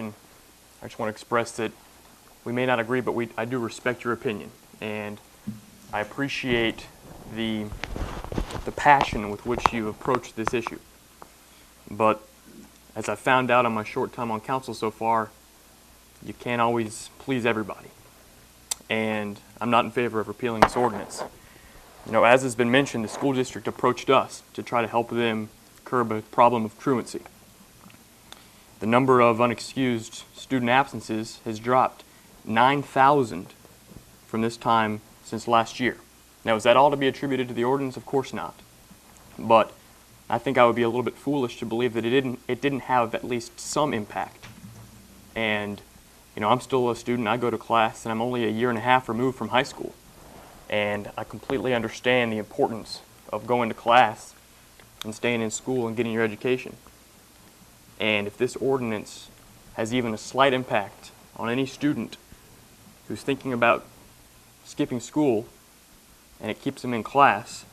I just want to express that we may not agree, but I do respect your opinion, and I appreciate the passion with which you approach this issue. But as I found out on my short time on council so far, you can't always please everybody. And I'm not in favor of repealing this ordinance. You know, as has been mentioned, the school district approached us to try to help them curb a problem of truancy. The number of unexcused student absences has dropped 9,000 from this time since last year. Now, is that all to be attributed to the ordinance? Of course not. But I think I would be a little bit foolish to believe that it didn't have at least some impact. And, you know, I'm still a student. I go to class, and I'm only a year and a half removed from high school. And I completely understand the importance of going to class and staying in school and getting your education. And if this ordinance has even a slight impact on any student who's thinking about skipping school and it keeps them in class,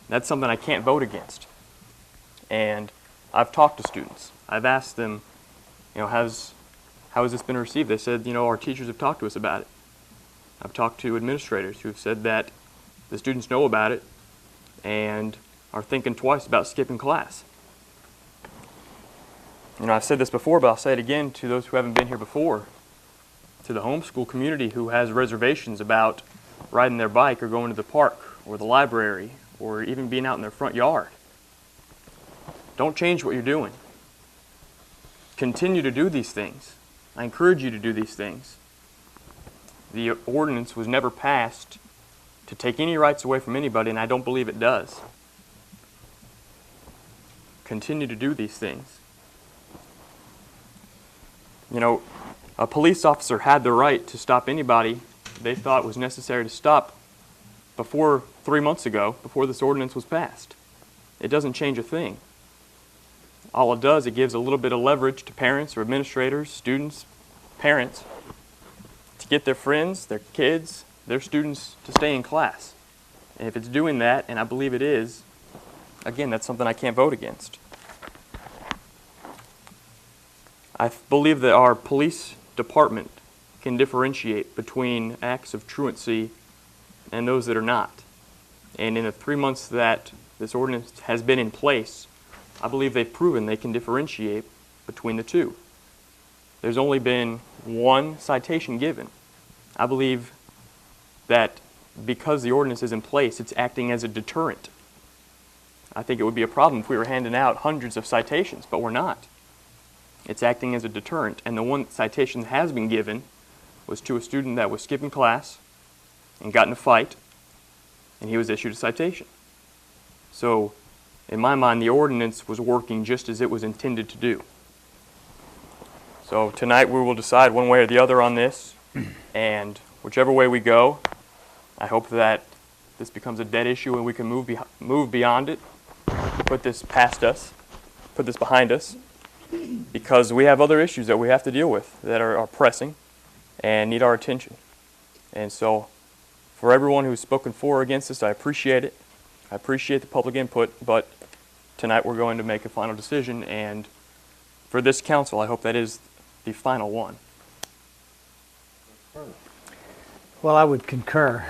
that's something I can't vote against. And I've talked to students. I've asked them, you know, how has this been received? They said, you know, our teachers have talked to us about it. I've talked to administrators who have said that the students know about it and are thinking twice about skipping class. You know, I've said this before, but I'll say it again to those who haven't been here before, to the homeschool community who has reservations about riding their bike or going to the park or the library or even being out in their front yard. Don't change what you're doing. Continue to do these things. I encourage you to do these things. The ordinance was never passed to take any rights away from anybody, and I don't believe it does. Continue to do these things. You know, a police officer had the right to stop anybody they thought was necessary to stop before 3 months ago, before this ordinance was passed. It doesn't change a thing. All it does, it gives a little bit of leverage to parents or administrators, students, parents, to get their friends, their kids, their students to stay in class. And if it's doing that, and I believe it is, again, that's something I can't vote against. I believe that our police department can differentiate between acts of truancy and those that are not. And in the 3 months that this ordinance has been in place, I believe they've proven they can differentiate between the two. There's only been one citation given. I believe that because the ordinance is in place, it's acting as a deterrent. I think it would be a problem if we were handing out hundreds of citations, but we're not. It's acting as a deterrent, and the one citation that has been given was to a student that was skipping class and got in a fight, and he was issued a citation. So, in my mind, the ordinance was working just as it was intended to do. So tonight we will decide one way or the other on this, and whichever way we go, I hope that this becomes a dead issue and we can move beyond it, put this past us, put this behind us, because we have other issues that we have to deal with that are pressing and need our attention. And so for everyone who's spoken for or against this, I appreciate it. I appreciate the public input, but tonight we're going to make a final decision, and for this council, I hope that is the final one. Well, I would concur.